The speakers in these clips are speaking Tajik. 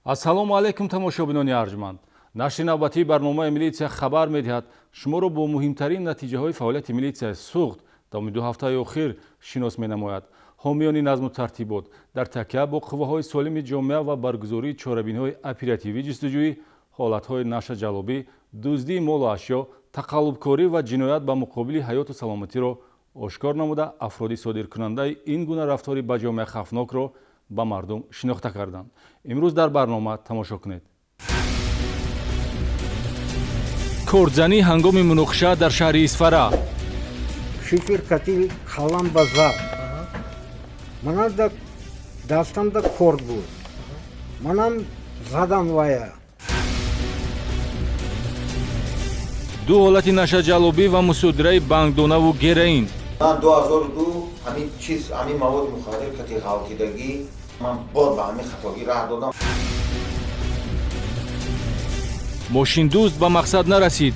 ассалому алайкум тамошобинони арҷманд. нашри навбатии барномаи милитсия хабар медиҳад шуморо бо муҳимтарин натиҷаҳои фаъолияти милитсияи Сугд давоми 2 ҳафтаи охир шинос менамояд. ҳомиёни назму тартибот дар такя бо қувваҳои солими ҷомеа ва баргузории чорабинҳои оперативӣ ҷустуҷӯӣ ҳолатҳои нашаҷалобӣ, дуздии молу ашё, тақаллубкорӣ ва ҷиноят ба муқобили ҳаёту саломатиро ошкор намуда афроди содиркунандаи ин гуна рафтори ба ҷомеа хавфнокро ба мардум шинохта карданд. имрӯз дар барнома тамошо кунед. кордзанӣ ҳангоми муноқиша дар шаҳри Исфара. Шикр катил халам ба зар. Манам да дастам да корд буд. Манам задам вая. ду ҳолати нашаҷалобӣ ва мусодираи бангдонаву героин. من 2002 همین چیز همین مواد مخدر کتی غلطیدگی من باز به همین خطاگی راه دادم. ماشین دوست به مقصد نرسید.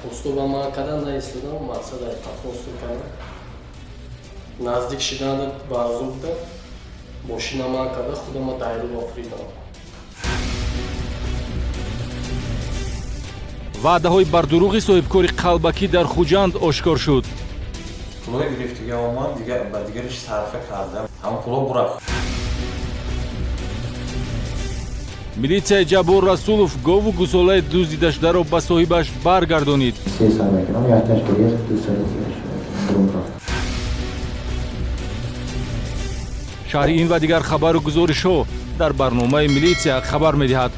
پستو با من کردن نایستادم مقصد ای پاپوستو کردم. نزدیک شدن بازو بودم. ماشین ما کرده خودم دایره آفریدم. ваъдаҳои бардуруғи соҳибкори қалбакӣ дар Хуҷанд ошкор шуд. پولای گرفتگی آمد دیگه با دیگرش صرفه کردم همه پولا برخ. милитсияи ҷабор расулов гову гусолаи дуздидашударо ба соҳибаш баргардонид. шарҳи ин ва дигар хабару гузоришҳо дар барномаи милитсия хабар медиҳад.